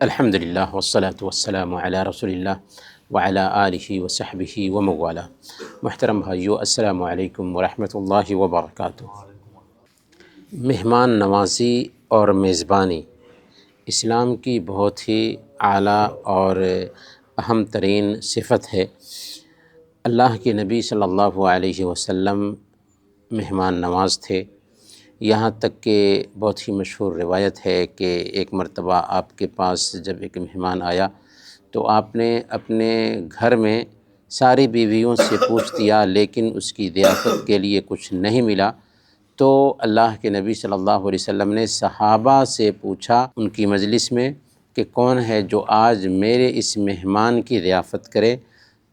الحمدللہ والصلاة والسلام علی رسول اللہ وعلی آلہ وصحبہ وموالا۔ محترم بھائیو، السلام علیکم ورحمۃ اللہ وبرکاتہ۔ مہمان نوازی اور میزبانی اسلام کی بہت ہی اعلیٰ اور اہم ترین صفت ہے۔ اللہ کے نبی صلی اللہ علیہ وسلم مہمان نواز تھے، یہاں تک کہ بہت ہی مشہور روایت ہے کہ ایک مرتبہ آپ کے پاس جب ایک مہمان آیا تو آپ نے اپنے گھر میں ساری بیویوں سے پوچھ دیا، لیکن اس کی ضیافت کے لیے کچھ نہیں ملا۔ تو اللہ کے نبی صلی اللہ علیہ وسلم نے صحابہ سے پوچھا ان کی مجلس میں کہ کون ہے جو آج میرے اس مہمان کی ضیافت کرے؟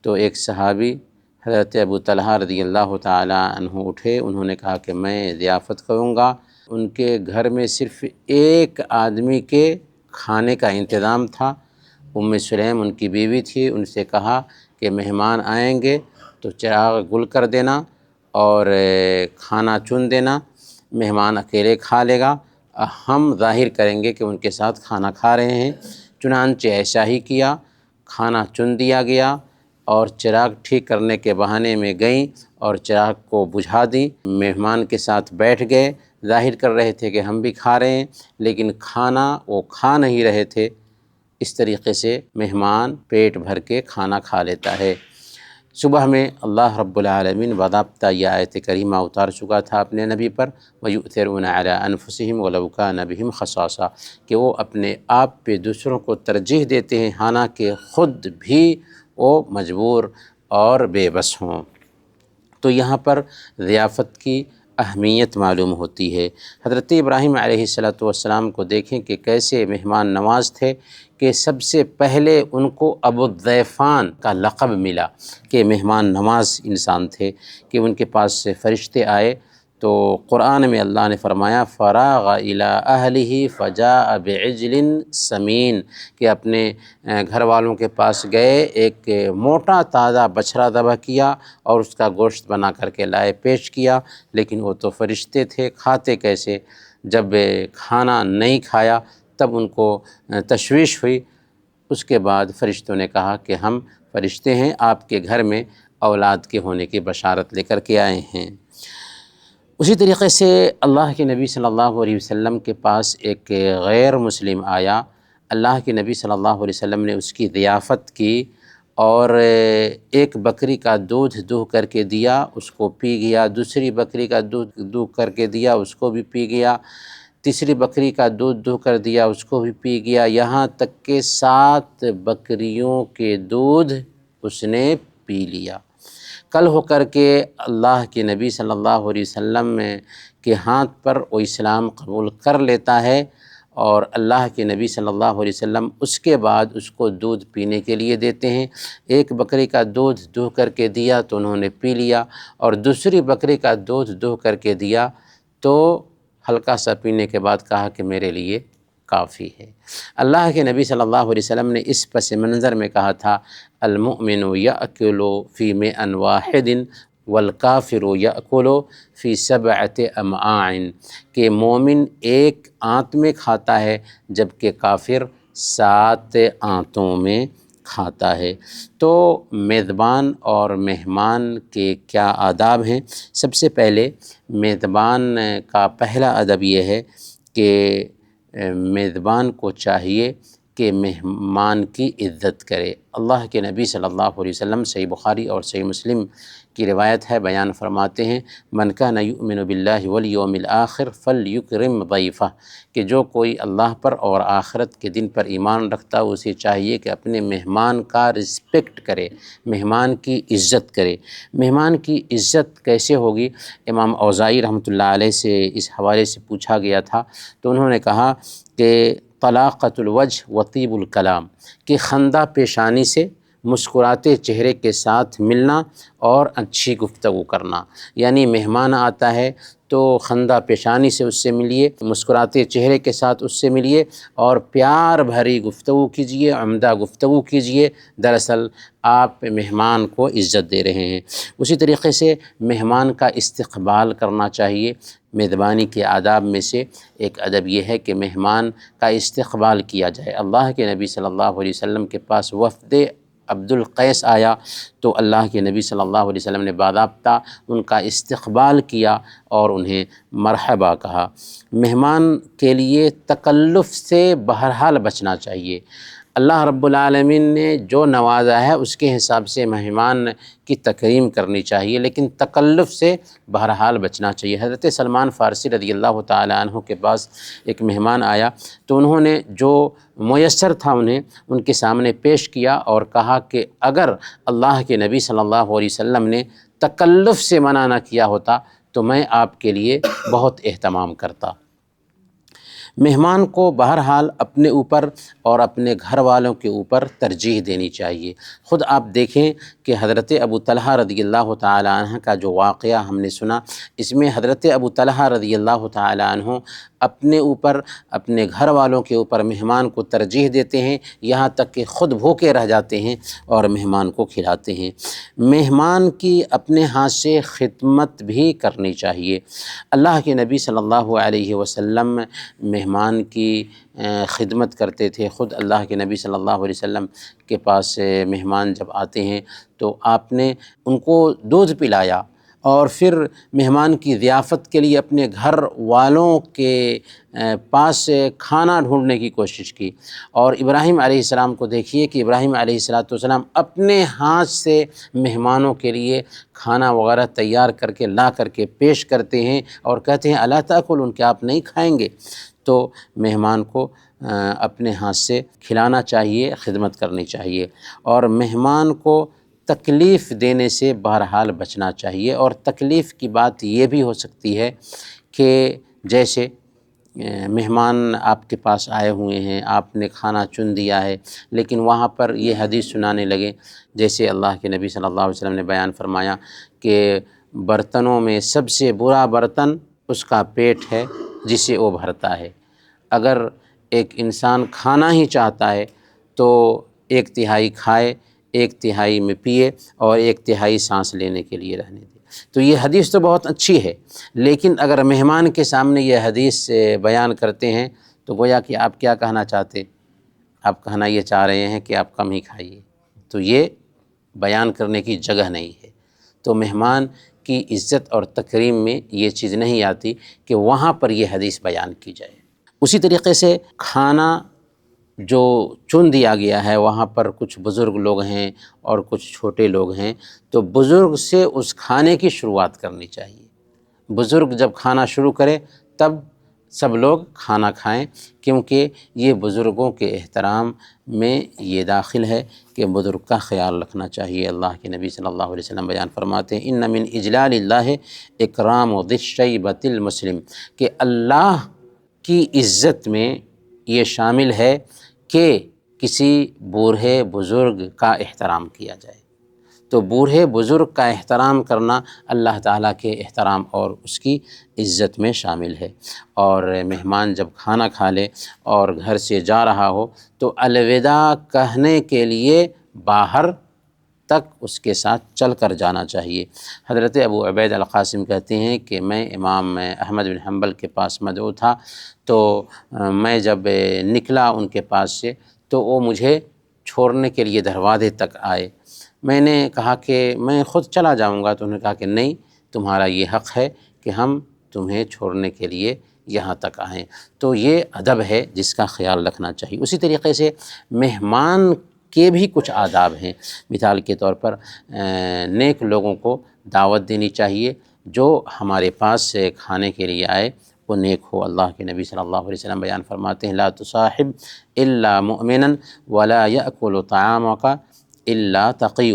تو ایک صحابی حضرت ابو طلحہ رضی اللہ تعالیٰ عنہ اٹھے، انہوں نے کہا کہ میں ضیافت کروں گا۔ ان کے گھر میں صرف ایک آدمی کے کھانے کا انتظام تھا، ام سلیم ان کی بیوی تھی۔ ان سے کہا کہ مہمان آئیں گے تو چراغ گل کر دینا اور کھانا چن دینا، مہمان اکیلے کھا لے گا، ہم ظاہر کریں گے کہ ان کے ساتھ کھانا کھا رہے ہیں۔ چنانچہ ایسا ہی کیا، کھانا چن دیا گیا اور چراغ ٹھیک کرنے کے بہانے میں گئیں اور چراغ کو بجھا دی۔ مہمان کے ساتھ بیٹھ گئے، ظاہر کر رہے تھے کہ ہم بھی کھا رہے ہیں، لیکن کھانا وہ کھا نہیں رہے تھے۔ اس طریقے سے مہمان پیٹ بھر کے کھانا کھا لیتا ہے۔ صبح میں اللہ رب العالمین باضابطہ یہ آیت کریمہ اتار چکا تھا اپنے نبی پر، وَيُؤْثِرُونَ عَلَىٰ أَنفُسِهِمْ وَلَوْ كَانَ بِهِمْ خَصَاصَةٌ، کہ وہ اپنے آپ پہ دوسروں کو ترجیح دیتے ہیں حالانکہ خود بھی وہ مجبور اور بے بس ہوں۔ تو یہاں پر ضیافت کی اہمیت معلوم ہوتی ہے۔ حضرت ابراہیم علیہ السلام کو دیکھیں کہ کیسے مہمان نواز تھے کہ سب سے پہلے ان کو ابو الضیفان کا لقب ملا کہ مہمان نواز انسان تھے، کہ ان کے پاس سے فرشتے آئے تو قرآن میں اللہ نے فرمایا فراغ الی اہلہ فجاء بعجل سمین، کہ اپنے گھر والوں کے پاس گئے، ایک موٹا تازہ بچھڑا ذبح کیا اور اس کا گوشت بنا کر کے لائے، پیش کیا۔ لیکن وہ تو فرشتے تھے، کھاتے کیسے؟ جب کھانا نہیں کھایا تب ان کو تشویش ہوئی۔ اس کے بعد فرشتوں نے کہا کہ ہم فرشتے ہیں، آپ کے گھر میں اولاد کے ہونے کی بشارت لے کر کے آئے ہیں۔ اسی طریقے سے اللہ کے نبی صلی اللہ علیہ وسلم کے پاس ایک غیر مسلم آیا، اللہ کے نبی صلی اللہ علیہ وسلم نے اس کی ضیافت کی اور ایک بکری کا دودھ دوہ کر کے دیا، اس کو پی گیا، دوسری بکری کا دودھ دوہ کر کے دیا، اس کو بھی پی گیا، تیسری بکری کا دودھ دوہ کر دیا، اس کو بھی پی گیا، یہاں تک کہ 7 بکریوں کے دودھ اس نے پی لیا۔ کل ہو کر کے اللہ کے نبی صلی اللہ علیہ وسلم کے ہاتھ پر وہ اسلام قبول کر لیتا ہے اور اللہ کے نبی صلی اللہ علیہ وسلم اس کے بعد اس کو دودھ پینے کے لیے دیتے ہیں۔ ایک بکری کا دودھ دوہ کر کے دیا تو انہوں نے پی لیا، اور دوسری بکری کا دودھ دوہ کر کے دیا تو ہلکا سا پینے کے بعد کہا کہ میرے لیے کافی ہے۔ اللہ کے نبی صلی اللہ علیہ وسلم نے اس پس منظر میں کہا تھا المؤمن یأکل فی مئن واحد والکافر یأکل فی 7 امعاء، کہ مومن ایک آنت میں کھاتا ہے جبکہ کافر 7 آنتوں میں کھاتا ہے۔ تو میزبان اور مہمان کے کیا آداب ہیں؟ سب سے پہلے میزبان کا پہلا ادب یہ ہے کہ میزبان کو چاہیے کہ مہمان کی عزت کرے۔ اللہ کے نبی صلی اللہ علیہ وسلم صحیح بخاری اور صحیح مسلم کی روایت ہے، بیان فرماتے ہیں من کان یؤمن باللہ والیوم الآخر فلیکرم ضیفہ، کہ جو کوئی اللہ پر اور آخرت کے دن پر ایمان رکھتا ہے اسے چاہیے کہ اپنے مہمان کا رسپیکٹ کرے، مہمان کی عزت کرے۔ مہمان کی عزت کیسے ہوگی؟ امام اوزاعی رحمۃ اللہ علیہ سے اس حوالے سے پوچھا گیا تھا تو انہوں نے کہا کہ طلاقۃ الوجہ وطیب الکلام، کہ خندہ پیشانی سے مسکراتے چہرے کے ساتھ ملنا اور اچھی گفتگو کرنا۔ یعنی مہمان آتا ہے تو خندہ پیشانی سے اس سے ملیے، مسکراتے چہرے کے ساتھ اس سے ملیے اور پیار بھری گفتگو کیجیے، عمدہ گفتگو کیجیے، دراصل آپ مہمان کو عزت دے رہے ہیں۔ اسی طریقے سے مہمان کا استقبال کرنا چاہیے۔ میزبانی کے آداب میں سے ایک ادب یہ ہے کہ مہمان کا استقبال کیا جائے۔ اللہ کے نبی صلی اللہ علیہ وسلم کے پاس وفد عبد القیس آیا تو اللہ کے نبی صلی اللہ علیہ وسلم نے باضابطہ ان کا استقبال کیا اور انہیں مرحبا کہا۔ مہمان کے لیے تکلف سے بہرحال بچنا چاہیے۔ اللہ رب العالمین نے جو نوازا ہے اس کے حساب سے مہمان کی تکریم کرنی چاہیے، لیکن تکلف سے بہرحال بچنا چاہیے۔ حضرت سلمان فارسی رضی اللہ تعالیٰ عنہ کے پاس ایک مہمان آیا تو انہوں نے جو میسر تھا انہیں ان کے سامنے پیش کیا اور کہا کہ اگر اللہ کے نبی صلی اللہ علیہ وسلم نے تکلف سے منع نہ کیا ہوتا تو میں آپ کے لیے بہت اہتمام کرتا۔ مہمان کو بہرحال اپنے اوپر اور اپنے گھر والوں کے اوپر ترجیح دینی چاہیے۔ خود آپ دیکھیں کہ حضرت ابو طلحہ رضی اللہ تعالیٰ عنہ کا جو واقعہ ہم نے سنا، اس میں حضرت ابو طلحہ رضی اللہ تعالیٰ عنہ اپنے اوپر، اپنے گھر والوں کے اوپر مہمان کو ترجیح دیتے ہیں، یہاں تک کہ خود بھوکے رہ جاتے ہیں اور مہمان کو کھلاتے ہیں۔ مہمان کی اپنے ہاتھ سے خدمت بھی کرنی چاہیے۔ اللہ کے نبی صلی اللہ علیہ وسلم مہمان کی خدمت کرتے تھے۔ خود اللہ کے نبی صلی اللہ علیہ وسلم کے پاس مہمان جب آتے ہیں تو آپ نے ان کو دودھ پلایا اور پھر مہمان کی ضیافت کے لیے اپنے گھر والوں کے پاس کھانا ڈھونڈنے کی کوشش کی۔ اور ابراہیم علیہ السلام کو دیکھیے کہ ابراہیم علیہ السلام اپنے ہاتھ سے مہمانوں کے لیے کھانا وغیرہ تیار کر کے لا کر کے پیش کرتے ہیں اور کہتے ہیں الا تاکلون، کہ آپ نہیں کھائیں گے؟ تو مہمان کو اپنے ہاتھ سے کھلانا چاہیے، خدمت کرنی چاہیے، اور مہمان کو تکلیف دینے سے بہرحال بچنا چاہیے۔ اور تکلیف کی بات یہ بھی ہو سکتی ہے کہ جیسے مہمان آپ کے پاس آئے ہوئے ہیں، آپ نے کھانا چن دیا ہے، لیکن وہاں پر یہ حدیث سنانے لگے، جیسے اللہ کے نبی صلی اللہ علیہ وسلم نے بیان فرمایا کہ برتنوں میں سب سے برا برتن اس کا پیٹ ہے جسے وہ بھرتا ہے۔ اگر ایک انسان کھانا ہی چاہتا ہے تو 1/3 کھائے، 1/3 میں پیے اور 1/3 سانس لینے کے لیے رہنے دے۔ تو یہ حدیث تو بہت اچھی ہے، لیکن اگر مہمان کے سامنے یہ حدیث بیان کرتے ہیں تو گویا کہ آپ کیا کہنا چاہتے؟ آپ کہنا یہ چاہ رہے ہیں کہ آپ کم ہی کھائیے، تو یہ بیان کرنے کی جگہ نہیں ہے۔ تو مہمان کی عزت اور تکریم میں یہ چیز نہیں آتی کہ وہاں پر یہ حدیث بیان کی جائے۔ اسی طریقے سے کھانا جو چن دیا گیا ہے وہاں پر کچھ بزرگ لوگ ہیں اور کچھ چھوٹے لوگ ہیں، تو بزرگ سے اس کھانے کی شروعات کرنی چاہیے۔ بزرگ جب کھانا شروع کرے تب سب لوگ کھانا کھائیں، کیونکہ یہ بزرگوں کے احترام میں یہ داخل ہے کہ بزرگ کا خیال رکھنا چاہیے۔ اللہ کے نبی صلی اللہ علیہ وسلم بیان فرماتے ہیں ان من اجلال اللہ اکرام ذی الشیبۃ المسلم، کہ اللہ کی عزت میں یہ شامل ہے کہ کسی بوڑھے بزرگ کا احترام کیا جائے۔ تو بوڑھے بزرگ کا احترام کرنا اللہ تعالیٰ کے احترام اور اس کی عزت میں شامل ہے۔ اور مہمان جب کھانا کھا لے اور گھر سے جا رہا ہو تو الوداع کہنے کے لیے باہر تک اس کے ساتھ چل کر جانا چاہیے۔ حضرت ابو عبید القاسم کہتے ہیں کہ میں امام احمد بن حنبل کے پاس مدعو تھا، تو میں جب نکلا ان کے پاس سے تو وہ مجھے چھوڑنے کے لیے دروازے تک آئے۔ میں نے کہا کہ میں خود چلا جاؤں گا، تو انہوں نے کہا کہ نہیں، تمہارا یہ حق ہے کہ ہم تمہیں چھوڑنے کے لیے یہاں تک آئیں۔ تو یہ ادب ہے جس کا خیال رکھنا چاہیے۔ اسی طریقے سے مہمان کے بھی کچھ آداب ہیں۔ مثال کے طور پر نیک لوگوں کو دعوت دینی چاہیے، جو ہمارے پاس سے کھانے کے لیے آئے وہ نیک ہو۔ اللہ کے نبی صلی اللہ علیہ وسلم بیان فرماتے ہیں لا تصاحب الا مؤمنا ولا یأکل طعامک الا تقی،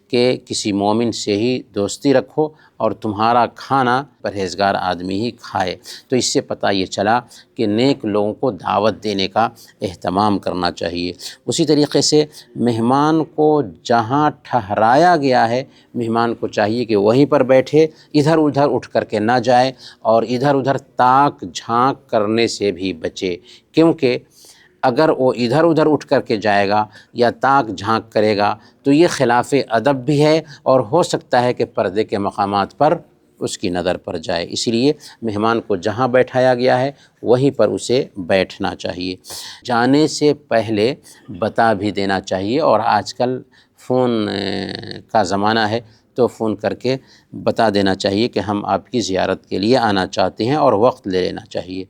کہ کسی مومن سے ہی دوستی رکھو اور تمہارا کھانا پرہیزگار آدمی ہی کھائے۔ تو اس سے پتہ یہ چلا کہ نیک لوگوں کو دعوت دینے کا اہتمام کرنا چاہیے۔ اسی طریقے سے مہمان کو جہاں ٹھہرایا گیا ہے مہمان کو چاہیے کہ وہیں پر بیٹھے، ادھر ادھر اٹھ کر کے نہ جائے، اور ادھر ادھر تاک جھانک کرنے سے بھی بچے، کیونکہ اگر وہ ادھر ادھر اٹھ کر کے جائے گا یا تاک جھانک کرے گا تو یہ خلاف ادب بھی ہے، اور ہو سکتا ہے کہ پردے کے مقامات پر اس کی نظر پڑ جائے۔ اسی لیے مہمان کو جہاں بیٹھایا گیا ہے وہیں پر اسے بیٹھنا چاہیے۔ جانے سے پہلے بتا بھی دینا چاہیے، اور آج کل فون کا زمانہ ہے تو فون کر کے بتا دینا چاہیے کہ ہم آپ کی زیارت کے لیے آنا چاہتے ہیں، اور وقت لے لینا چاہیے۔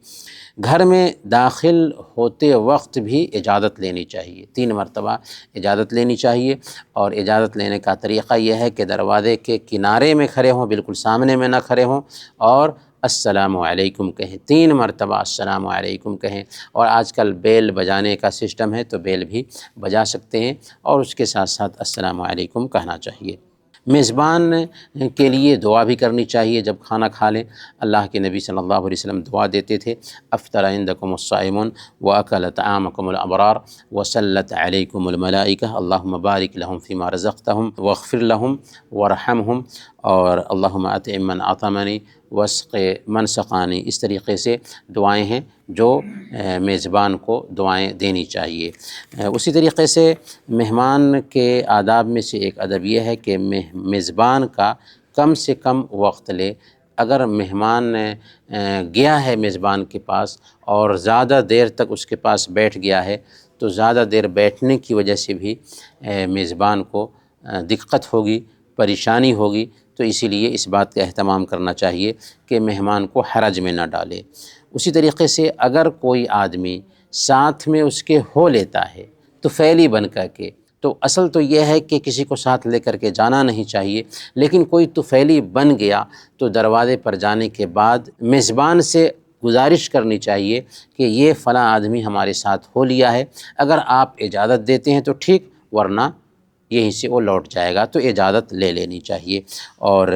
گھر میں داخل ہوتے وقت بھی اجازت لینی چاہیے، 3 مرتبہ اجازت لینی چاہیے، اور اجازت لینے کا طریقہ یہ ہے کہ دروازے کے کنارے میں کھڑے ہوں، بالکل سامنے میں نہ کھڑے ہوں، اور السلام علیکم کہیں، 3 مرتبہ السلام علیکم کہیں۔ اور آج کل بیل بجانے کا سسٹم ہے تو بیل بھی بجا سکتے ہیں، اور اس کے ساتھ ساتھ السلام علیکم کہنا چاہیے۔ میزبان کے لیے دعا بھی کرنی چاہیے جب کھانا کھا لیں۔ اللہ کے نبی صلی اللہ علیہ وسلم دعا دیتے تھے، افطر عندکم الصائمون واکل طعامکم الابرار وصلت علیکم الملائکہ اللہم بارک لہم فیما رزقتہم واغفر لہم وارحمہم، اور اللہم اطعم من اطعمنی واسق من سقانی۔ اس طریقے سے دعائیں ہیں جو میزبان کو دعائیں دینی چاہیے۔ اسی طریقے سے مہمان کے آداب میں سے ایک ادب یہ ہے کہ میزبان کا کم سے کم وقت لے۔ اگر مہمان گیا ہے میزبان کے پاس اور زیادہ دیر تک اس کے پاس بیٹھ گیا ہے تو زیادہ دیر بیٹھنے کی وجہ سے بھی میزبان کو دقت ہوگی، پریشانی ہوگی، تو اسی لیے اس بات کا اہتمام کرنا چاہیے کہ مہمان کو حرج میں نہ ڈالے۔ اسی طریقے سے اگر کوئی آدمی ساتھ میں اس کے ہو لیتا ہے تو فعلی بن کر کے، تو اصل تو یہ ہے کہ کسی کو ساتھ لے کر کے جانا نہیں چاہیے، لیکن کوئی طفیلی بن گیا تو دروازے پر جانے کے بعد میزبان سے گزارش کرنی چاہیے کہ یہ فلاں آدمی ہمارے ساتھ ہو لیا ہے، اگر آپ اجازت دیتے ہیں تو ٹھیک، ورنہ یہیں سے وہ لوٹ جائے گا، تو اجازت لے لینی چاہیے۔ اور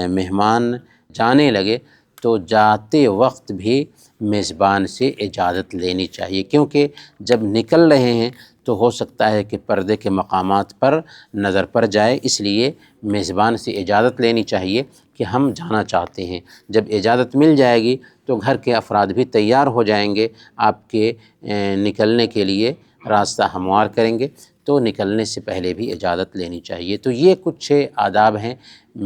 مہمان جانے لگے تو جاتے وقت بھی میزبان سے اجازت لینی چاہیے، کیونکہ جب نکل رہے ہیں تو ہو سکتا ہے کہ پردے کے مقامات پر نظر پڑ جائے، اس لیے میزبان سے اجازت لینی چاہیے کہ ہم جانا چاہتے ہیں۔ جب اجازت مل جائے گی تو گھر کے افراد بھی تیار ہو جائیں گے، آپ کے نکلنے کے لیے راستہ ہموار کریں گے، تو نکلنے سے پہلے بھی اجازت لینی چاہیے۔ تو یہ کچھ آداب ہیں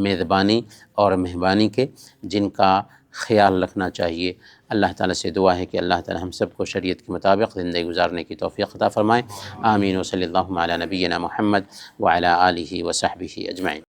میزبانی اور مہمانی کے، جن کا خیال رکھنا چاہیے۔ اللہ تعالیٰ سے دعا ہے کہ اللہ تعالیٰ ہم سب کو شریعت کے مطابق زندگی گزارنے کی توفیق عطا فرمائے۔ آمین، و صلی اللہ علی نبینا محمد وعلی آلہ وصحبہ اجمعین۔